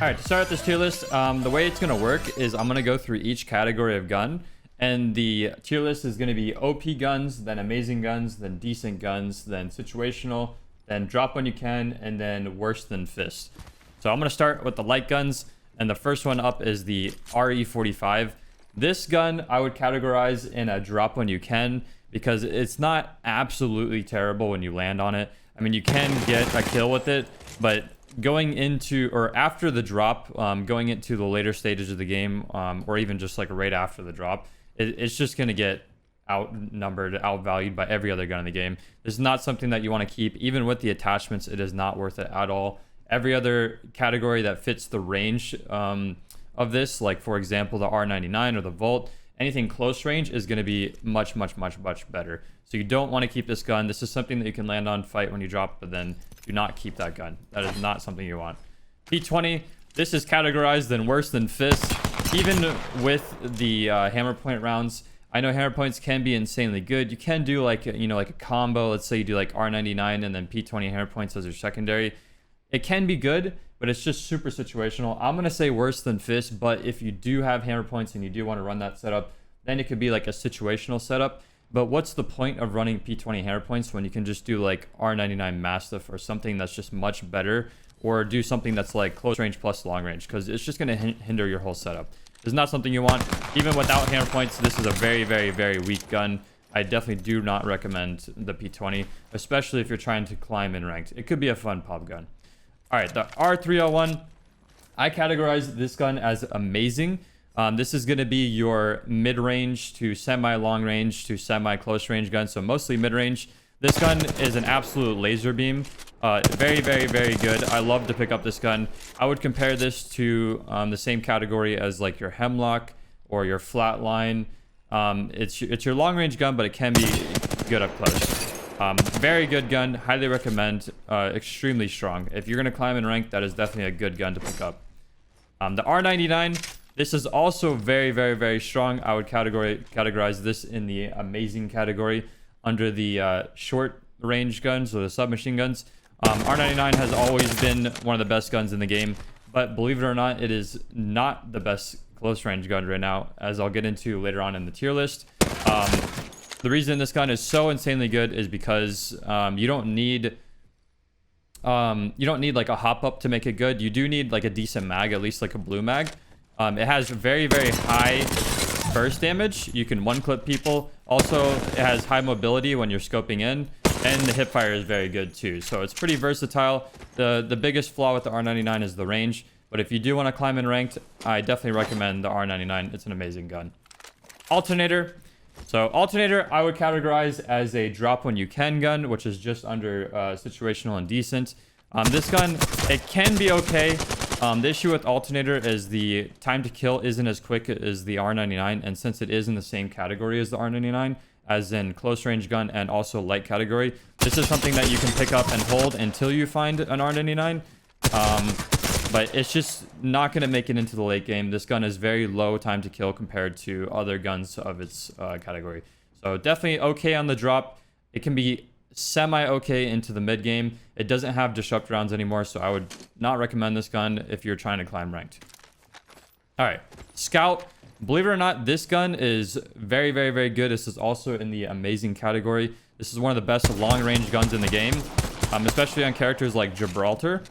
All right, to start out this tier list, the way it's going to work is I'm going to go through each category of gun, and the tier list is going to be OP guns, then amazing guns, then decent guns, then situational, then drop when you can, and then worse than fist. So I'm going to start with the light guns, and the first one up is the RE45. This gun I would categorize in a drop when you can, because it's not absolutely terrible when you land on it. I mean, you can get a kill with it, but going into or after the drop, going into the later stages of the game, or even just like right after the drop, it's just going to get outnumbered, outvalued by every other gun in the game. This is not something that you want to keep. Even with the attachments, it is not worth it at all. Every other category that fits the range of this, like for example, the R99 or the Volt, anything close range is going to be much better. So you don't want to keep this gun. This is something that you can land on, fight when you drop, but then do not keep that gun. That is not something you want. P20, this is categorized in worse than fist. Even with the hammer point rounds, I know hammer points can be insanely good. You can do like, like a combo. Let's say you do like R99 and then P20 hammer points as your secondary. It can be good, but it's just super situational. I'm going to say worse than fist, but if you do have hammer points and you do want to run that setup, then it could be like a situational setup. But what's the point of running P20 hammer points when you can just do like R99 Mastiff or something that's just much better, or do something that's like close range plus long range, because it's just going to hinder your whole setup. It's not something you want. Even without hammer points, this is a very weak gun. I definitely do not recommend the P20, especially if you're trying to climb in ranked. It could be a fun pop gun. All right, the R301, I categorize this gun as amazing. This is going to be your mid-range to semi-long range to semi-close range gun, so mostly mid-range. This gun is an absolute laser beam. Very good. I love to pick up this gun. I would compare this to the same category as like your Hemlock or your Flatline. It's your long-range gun, but it can be good up close. Very good gun. Highly recommend. Extremely strong. If you're going to climb in rank, that is definitely a good gun to pick up. The R99. This is also very strong. I would categorize this in the amazing category under the short range guns or the submachine guns. R99 has always been one of the best guns in the game, but believe it or not, it is not the best close range gun right now, as I'll get into later on in the tier list. The reason this gun is so insanely good is because you don't need like a hop up to make it good. You do need like a decent mag, at least like a blue mag. It has very high burst damage. You can one clip people. Also, it has high mobility when you're scoping in, and the hipfire is very good too. So it's pretty versatile. The biggest flaw with the R99 is the range, but if you do want to climb in ranked, I definitely recommend the R99. It's an amazing gun. Alternator. So alternator, I would categorize as a drop when you can gun, which is just under situational and decent. This gun, it can be okay. The issue with alternator is the time to kill isn't as quick as the R99, and since it is in the same category as the R99, as in close range gun and also light category, this is something that you can pick up and hold until you find an R99. But it's just not going to make it into the late game. This gun is very low time to kill compared to other guns of its category. So definitely okay on the drop. It can be semi-okay into the mid game. It doesn't have disrupt rounds anymore, so I would not recommend this gun if you're trying to climb ranked. All right, Scout. Believe it or not, this gun is very good. This is also in the amazing category. This is one of the best long-range guns in the game, especially on characters like Gibraltar.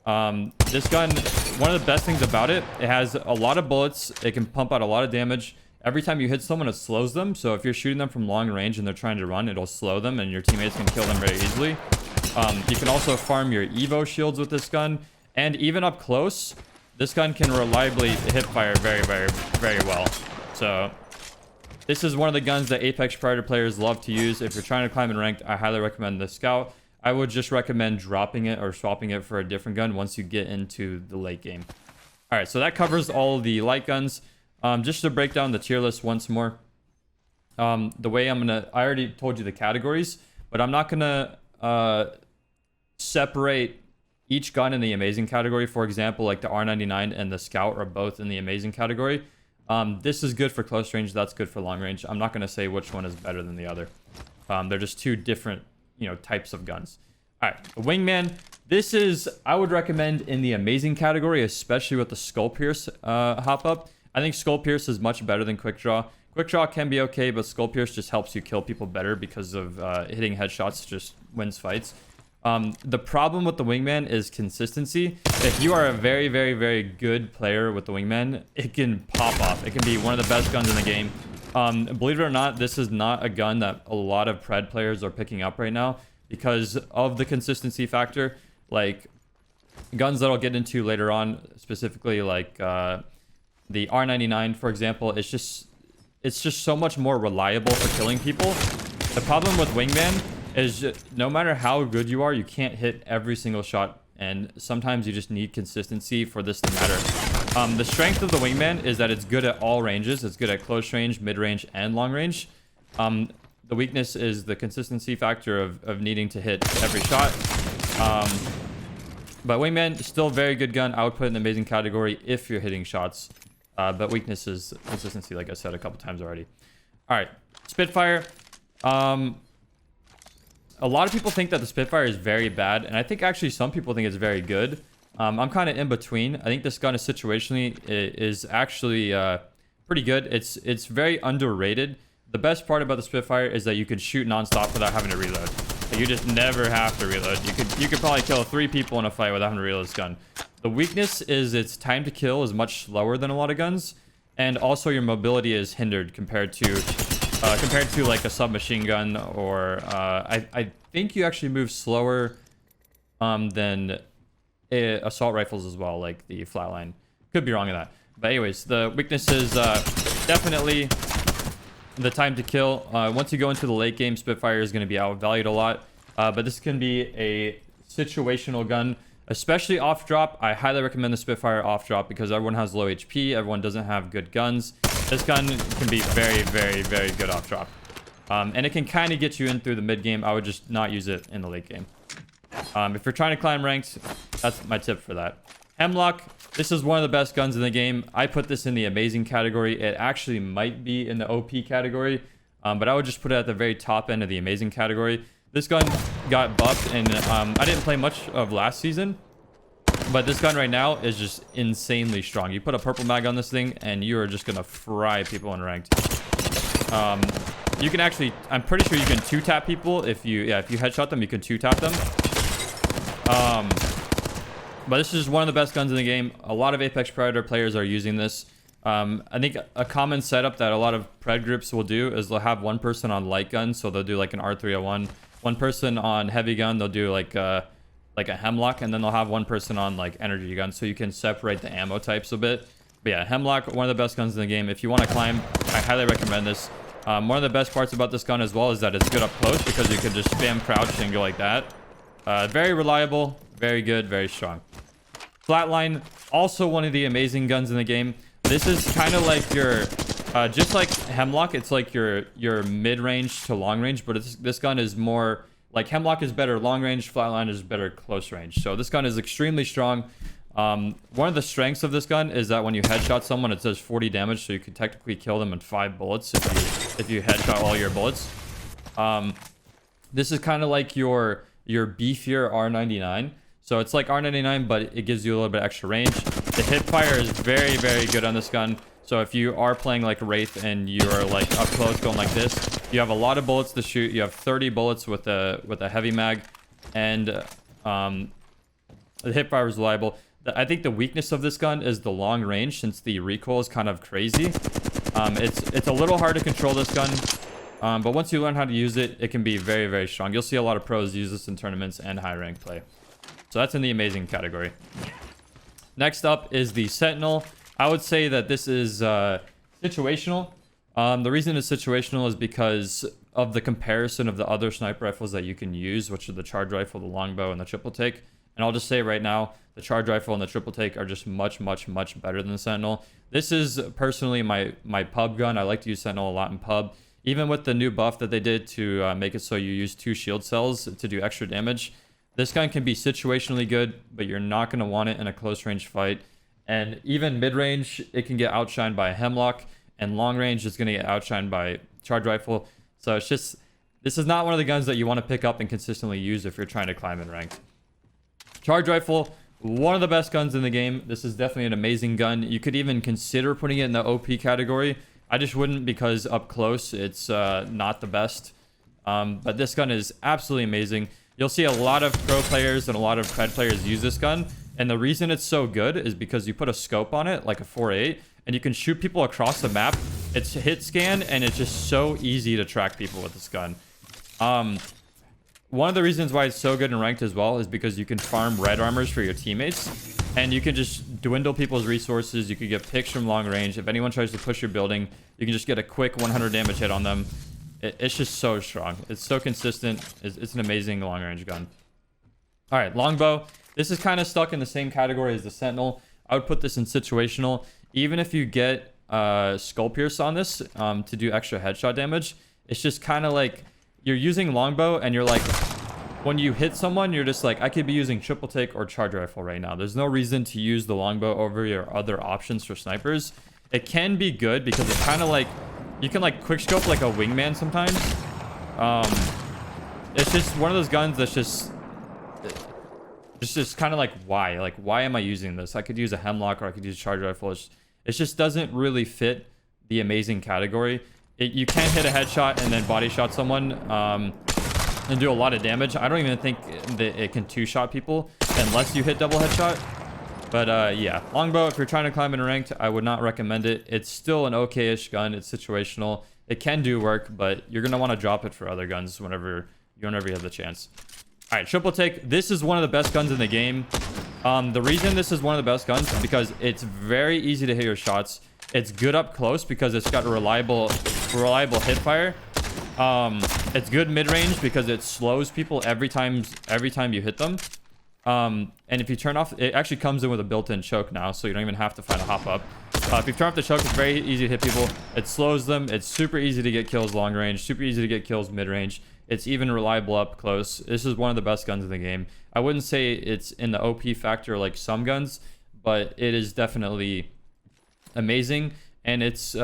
This gun, one of the best things about it, it has a lot of bullets. It can pump out a lot of damage. Every time you hit someone, it slows them. So if you're shooting them from long range and they're trying to run, it'll slow them and your teammates can kill them very easily. You can also farm your Evo shields with this gun. And even up close, this gun can reliably hip fire very well. So this is one of the guns that Apex Predator players love to use. If you're trying to climb in ranked, I highly recommend the Scout. I would just recommend dropping it or swapping it for a different gun once you get into the late game. All right, so that covers all the light guns. Just to break down the tier list once more. The way I already told you the categories, but I'm not gonna separate each gun in the amazing category. For example, like the R99 and the Scout are both in the amazing category. This is good for close range. That's good for long range. I'm not gonna say which one is better than the other. They're just two different, types of guns. All right, the wingman. This is, I would recommend in the amazing category, especially with the skull pierce hop up. I think skull pierce is much better than quick draw. Quick draw can be okay, but skull pierce just helps you kill people better because of hitting headshots just wins fights. The problem with the wingman is consistency. If you are a very, very, very good player with the wingman, it can pop off. It can be one of the best guns in the game. Believe it or not, this is not a gun that a lot of Pred players are picking up right now because of the consistency factor. Like guns that I'll get into later on, specifically like the R99, for example, it's just so much more reliable for killing people. The problem with wingman is no matter how good you are, you can't hit every single shot, and sometimes you just need consistency for this to matter. The strength of the wingman is that it's good at all ranges. It's good at close range, mid range, and long range. The weakness is the consistency factor of needing to hit every shot. But wingman, still a very good gun. I would put it in the amazing category if you're hitting shots. But weakness is consistency, like I said a couple times already. All right, Spitfire. A lot of people think that the Spitfire is very bad, and I think actually some people think it's very good. I'm kind of in between. I think this gun is situationally is actually pretty good. It's very underrated. The best part about the Spitfire is that you could shoot nonstop without having to reload. Like, you just never have to reload. You could probably kill 3 people in a fight without having to reload this gun. The weakness is its time to kill is much slower than a lot of guns, and also your mobility is hindered compared to like a submachine gun, or I think you actually move slower than assault rifles as well, like the flatline. Could be wrong in that. But anyways, the weakness is definitely the time to kill. Once you go into the late game, Spitfire is going to be outvalued a lot. But this can be a situational gun, especially off drop. I highly recommend the Spitfire off drop because everyone has low HP. Everyone doesn't have good guns. This gun can be very, very, very good off drop. And it can kind of get you in through the mid game. I would just not use it in the late game. If you're trying to climb ranks, that's my tip for that. Hemlock, this is one of the best guns in the game. I put this in the amazing category. It actually might be in the OP category, but I would just put it at the very top end of the amazing category. This gun got buffed, and I didn't play much of last season, but this gun right now is just insanely strong. You put a purple mag on this thing, and you are just gonna fry people in ranked. You can actually, I'm pretty sure you can 2-tap people if you headshot them, you can 2-tap them. But this is one of the best guns in the game. A lot of Apex Predator players are using this. I think a common setup that a lot of Pred groups will do is they'll have one person on light gun, so they'll do like an R301. One person on heavy gun, they'll do like a Hemlock, and then they'll have one person on like energy gun, so you can separate the ammo types a bit. But yeah, Hemlock, one of the best guns in the game. If you want to climb, I highly recommend this. One of the best parts about this gun as well is that it's good up close because you can just spam crouch and go like that. Very reliable, very good, very strong. Flatline, also one of the amazing guns in the game. This is kind of like your, just like Hemlock, it's like your mid-range to long-range, but this gun is more, like Hemlock is better long-range, Flatline is better close-range. So this gun is extremely strong. One of the strengths of this gun is that when you headshot someone, it does 40 damage, so you can technically kill them in 5 bullets if you headshot all your bullets. This is kind of like your beefier R99. So it's like R99, but it gives you a little bit extra range. The hip fire is very, very good on this gun. So if you are playing like Wraith and you're like up close going like this, you have a lot of bullets to shoot. You have 30 bullets with a heavy mag, and the hip fire is reliable. I think the weakness of this gun is the long range, since the recoil is kind of crazy. It's a little hard to control this gun, but once you learn how to use it, it can be very, very strong. You'll see a lot of pros use this in tournaments and high rank play. So that's in the amazing category. Next up is the Sentinel. I would say that this is situational. The reason it's situational is because of the comparison of the other sniper rifles that you can use, which are the charge rifle, the longbow, and the triple take. And I'll just say right now, the charge rifle and the triple take are just much, much, much better than the Sentinel. This is personally my pub gun. I like to use Sentinel a lot in pub. Even with the new buff that they did to make it so you use 2 shield cells to do extra damage, this gun can be situationally good, but you're not going to want it in a close range fight. And even mid-range, it can get outshined by a Hemlock, and long range is going to get outshined by charge rifle. So it's just, this is not one of the guns that you want to pick up and consistently use if you're trying to climb in ranked. Charge rifle, one of the best guns in the game. This is definitely an amazing gun. You could even consider putting it in the OP category. I just wouldn't, because up close it's not the best. But this gun is absolutely amazing. You'll see a lot of pro players and a lot of pred players use this gun. And the reason it's so good is because you put a scope on it, like a 4.8, and you can shoot people across the map. It's hit scan, and it's just so easy to track people with this gun. One of the reasons why it's so good in ranked as well is because you can farm red armors for your teammates, and you can just dwindle people's resources. You can get picks from long range. If anyone tries to push your building, you can just get a quick 100 damage hit on them. It's just so strong. It's so consistent. It's an amazing long range gun. All right, longbow. This is kind of stuck in the same category as the Sentinel. I would put this in situational. Even if you get skull pierce on this to do extra headshot damage, it's just kind of like you're using longbow and you're like, when you hit someone, you're just like, I could be using triple take or charge rifle right now. There's no reason to use the longbow over your other options for snipers. It can be good because it's kind of like, you can like quick scope like a wingman sometimes. It's just one of those guns that's just kind of like, why am I using this? I could use a hemlock or I could use a charge rifle. It just doesn't really fit the amazing category. You can't hit a headshot and then body shot someone and do a lot of damage. I don't even think that it can two-shot people unless you hit double headshot. But yeah, longbow, if you're trying to climb in ranked, I would not recommend it. It's still an okay-ish gun. It's situational. It can do work, but you're going to want to drop it for other guns whenever you have the chance. All right, triple take. This is one of the best guns in the game. The reason this is one of the best guns is because it's very easy to hit your shots. It's good up close because it's got reliable hip fire. It's good mid-range because it slows people every time you hit them. And if you turn off, it actually comes in with a built-in choke now, so you don't even have to find a hop up. If you turn off the choke, it's very easy to hit people. It slows them. It's super easy to get kills long range, super easy to get kills mid-range. It's even reliable up close. This is one of the best guns in the game. I wouldn't say it's in the OP factor like some guns, but it is definitely amazing. And it's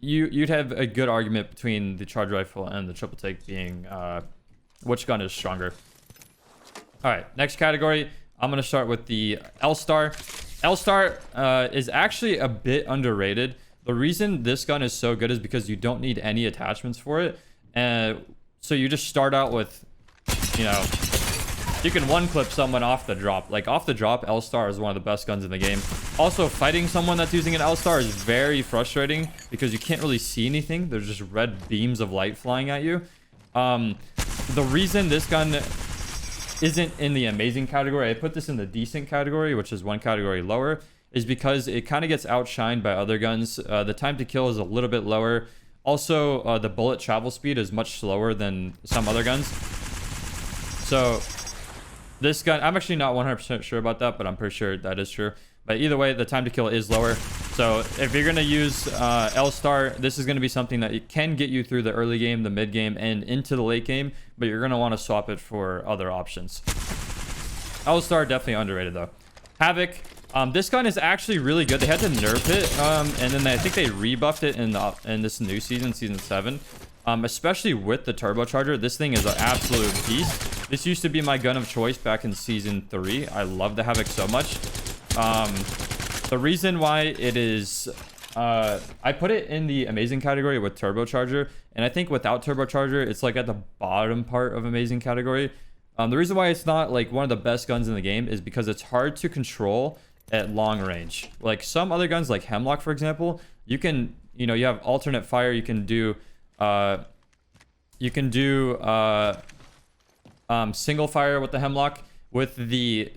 you'd have a good argument between the charge rifle and the triple take being which gun is stronger. All right, next category. I'm going to start with the L-Star. L-Star is actually a bit underrated. The reason this gun is so good is because you don't need any attachments for it. So you just start out with, you know, you can one-clip someone off the drop. Like, off the drop, L-Star is one of the best guns in the game. Also, fighting someone that's using an L-Star is very frustrating because you can't really see anything. There's just red beams of light flying at you. The reason this gun isn't in the amazing category, I put this in the decent category, which is one category lower, is because it kind of gets outshined by other guns. The time to kill is a little bit lower. Also, the bullet travel speed is much slower than some other guns. So this gun, I'm actually not 100% sure about that, but I'm pretty sure that is true. But either way, the time to kill is lower. So if you're going to use L-Star, this is going to be something that it can get you through the early game, the mid game, and into the late game, but you're going to want to swap it for other options. L-Star, definitely underrated though. Havoc. This gun is actually really good. They had to nerf it, and then I think they rebuffed it in this new season, season 7. Especially with the turbocharger. This thing is an absolute beast. This used to be my gun of choice back in season 3. I love the Havoc so much. The reason why it is, I put it in the amazing category with turbocharger, and I think without turbocharger, it's like at the bottom part of amazing category. The reason why it's not like one of the best guns in the game is because it's hard to control at long range. Like some other guns, like Hemlock, for example, you can, you have alternate fire. You can do single fire with the Hemlock. With the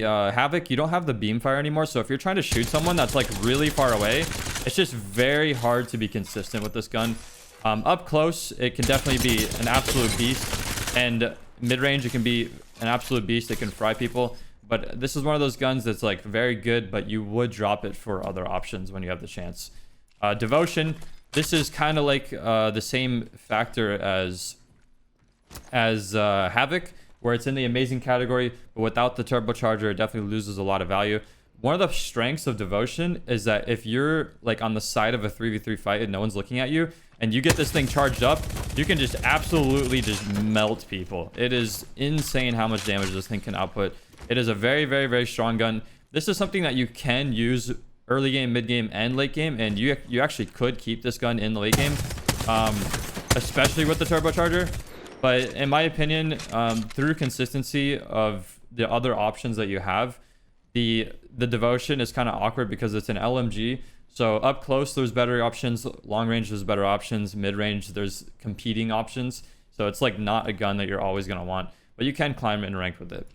Havoc, you don't have the beam fire anymore. So if you're trying to shoot someone that's like really far away, it's just very hard to be consistent with this gun. Up close, it can definitely be an absolute beast, and mid-range, it can be an absolute beast. It can fry people. But this is one of those guns that's like very good, but you would drop it for other options when you have the chance. Devotion. This is kind of like the same factor as Havoc, where it's in the amazing category, but without the turbocharger, it definitely loses a lot of value. One of the strengths of Devotion is that if you're like on the side of a 3v3 fight and no one's looking at you, and you get this thing charged up, you can just absolutely just melt people. It is insane how much damage this thing can output. It is a very, very, very strong gun. This is something that you can use early game, mid game, and late game, and you actually could keep this gun in the late game, especially with the turbocharger. But in my opinion, through consistency of the other options that you have, the devotion is kind of awkward because it's an LMG. So up close, there's better options. Long range, there's better options. Mid range, there's competing options. So it's like not a gun that you're always going to want, but you can climb in rank with it.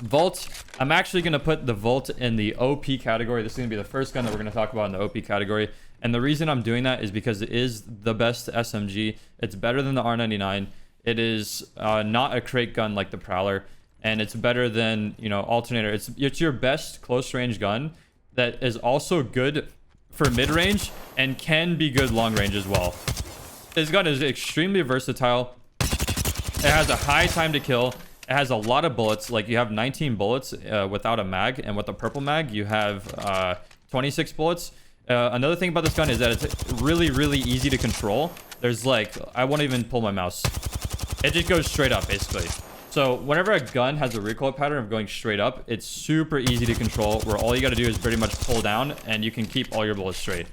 Volt, I'm actually going to put the Volt in the OP category. This is going to be the first gun that we're going to talk about in the OP category. And the reason I'm doing that is because it is the best SMG. It's better than the R99. It is not a crate gun like the Prowler. And it's better than, you know, Alternator. It's your best close range gun that is also good for mid range and can be good long range as well. This gun is extremely versatile. It has a high time to kill. It has a lot of bullets. Like, you have 19 bullets without a mag, and with the purple mag you have 26 bullets. Another thing about this gun is that it's really, really easy to control. There's like, I won't even pull my mouse. It just goes straight up basically. So whenever a gun has a recoil pattern of going straight up, it's super easy to control, where all you got to do is pretty much pull down and you can keep all your bullets straight.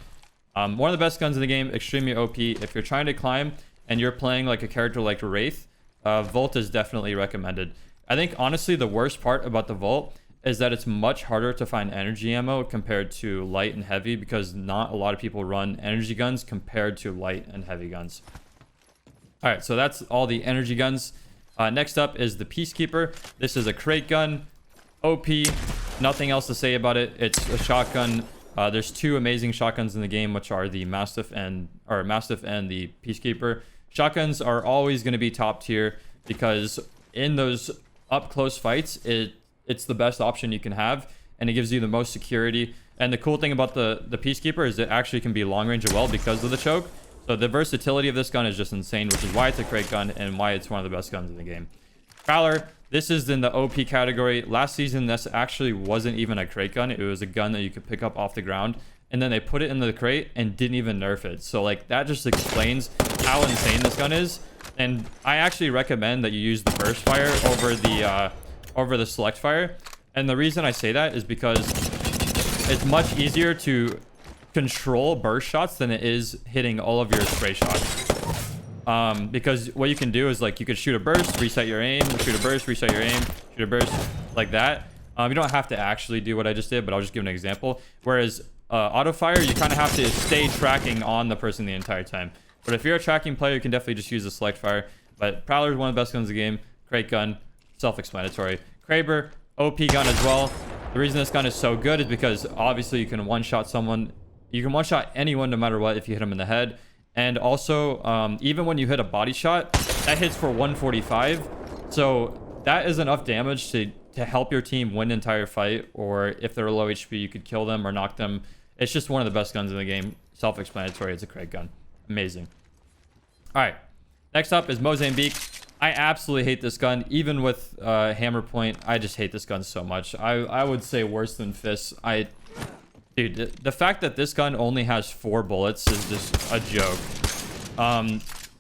One of the best guns in the game, extremely OP. If you're trying to climb and you're playing like a character like Wraith, Volt is definitely recommended. I think honestly the worst part about the Volt is that it's much harder to find energy ammo compared to light and heavy, because not a lot of people run energy guns compared to light and heavy guns. All right, so that's all the energy guns. Next up is the Peacekeeper. This is a crate gun, OP, nothing else to say about it. It's a shotgun. There's two amazing shotguns in the game, which are the Mastiff and the Peacekeeper. Shotguns are always going to be top tier because in those up close fights, it's the best option you can have, and it gives you the most security. And the cool thing about the Peacekeeper is it actually can be long range as well because of the choke. So the versatility of this gun is just insane, which is why it's a crate gun and why it's one of the best guns in the game. Prowler, this is in the OP category. Last season, this actually wasn't even a crate gun. It was a gun that you could pick up off the ground, and then they put it in the crate and didn't even nerf it. So like, that just explains how insane this gun is. And I actually recommend that you use the burst fire over the select fire. And the reason I say that is because it's much easier to control burst shots than it is hitting all of your spray shots. Because what you can do is, like, you could shoot a burst, reset your aim, shoot a burst, reset your aim, shoot a burst, like that. You don't have to actually do what I just did, but I'll just give an example. Whereas auto fire, you kind of have to stay tracking on the person the entire time. But if you're a tracking player, you can definitely just use the select fire. But Prowler is one of the best guns in the game. Crate gun, self-explanatory. Kraber, OP gun as well. The reason this gun is so good is because obviously you can one-shot someone. You can one-shot anyone no matter what if you hit them in the head. And also, even when you hit a body shot, that hits for 145. So that is enough damage to help your team win an entire fight. Or if they're low HP, you could kill them or knock them. It's just one of the best guns in the game. Self-explanatory. It's a crate gun. Amazing. All right. Next up is Mozambique. I absolutely hate this gun. Even with hammer point, I just hate this gun so much. I would say worse than Fist. Dude, the fact that this gun only has 4 bullets is just a joke.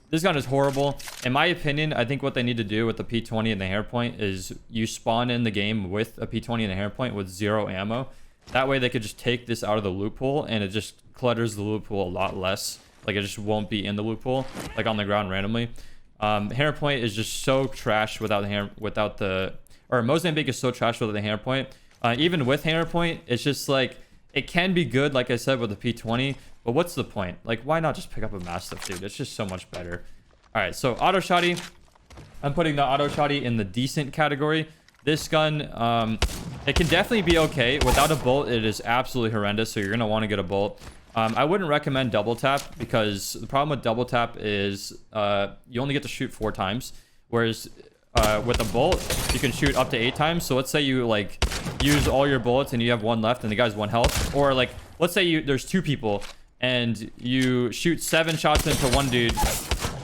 This gun is horrible. In my opinion, I think what they need to do with the P20 and the hair point is you spawn in the game with a P20 and a hair point with 0 ammo. That way they could just take this out of the loot pool, and it just clutters the loot pool a lot less. Like, it just won't be in the loot pool, like on the ground randomly. Hair point is just so trash without the Mozambique is so trash without the hair point. Even with hair point, it's just like, it can be good, like I said, with the P20, but what's the point? Like, why not just pick up a Mastiff, dude? It's just so much better. All right, so auto shotty. I'm putting the auto shotty in the decent category. This gun, it can definitely be okay. Without a bolt, it is absolutely horrendous, so you're going to want to get a bolt. I wouldn't recommend double tap, because the problem with double tap is you only get to shoot 4 times, whereas with a bolt you can shoot up to 8 times. So let's say you like use all your bullets and you have 1 left and the guy's 1 health, or like let's say there's 2 people and you shoot 7 shots into one dude,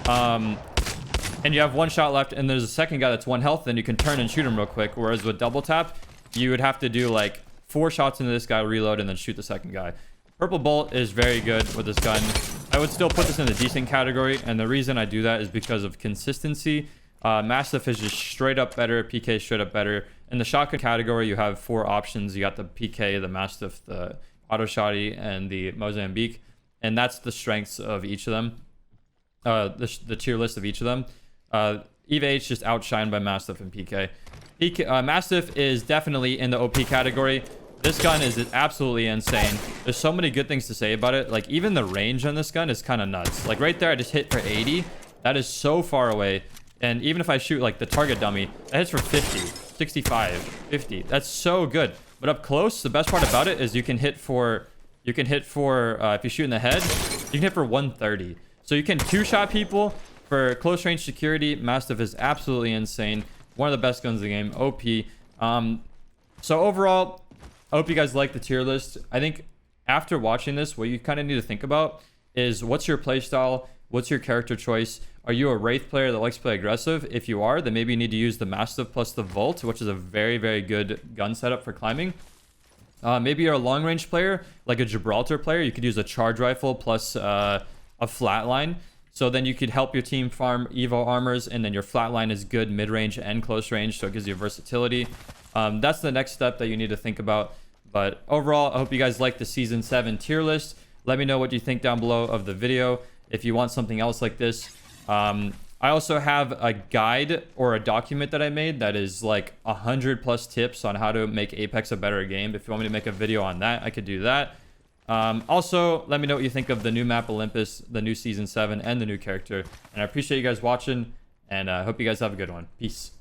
and you have 1 shot left and there's a second guy that's 1 health, then you can turn and shoot him real quick. Whereas with double tap, you would have to do like 4 shots into this guy, reload, and then shoot the second guy. Purple bolt is very good with this gun. I would still put this in the decent category, and the reason I do that is because of consistency. Mastiff is just straight up better, PK is straight up better. In the shotgun category, you have 4 options. You got the PK, the Mastiff, the Auto Shotty, and the Mozambique, and that's the strengths of each of them. The tier list of each of them. EVA H just outshined by Mastiff and PK. Mastiff is definitely in the OP category. This gun is absolutely insane. There's so many good things to say about it. Like, even the range on this gun is kind of nuts. Like, right there, I just hit for 80. That is so far away. And even if I shoot, like, the target dummy, that hits for 50, 65, 50. That's so good. But up close, the best part about it is you can hit for... if you shoot in the head, you can hit for 130. So you can 2-shot people. For close range security, Mastiff is absolutely insane. One of the best guns in the game. OP. So overall, I hope you guys like the tier list. I think after watching this, what you kind of need to think about is what's your playstyle? What's your character choice? Are you a Wraith player that likes to play aggressive? If you are, then maybe you need to use the Mastiff plus the Volt, which is a very, very good gun setup for climbing. Maybe you're a long range player, like a Gibraltar player. You could use a charge rifle plus a flatline. So then you could help your team farm Evo armors, and then your flatline is good mid-range and close range, so it gives you versatility. That's the next step that you need to think about. But overall, I hope you guys like the Season 7 tier list. Let me know what you think down below of the video. If you want something else like this. I also have a guide or a document that I made that is like 100+ tips on how to make Apex a better game. If you want me to make a video on that, I could do that. Also, let me know what you think of the new map Olympus, the new Season 7, and the new character. And I appreciate you guys watching, and I hope you guys have a good one. Peace.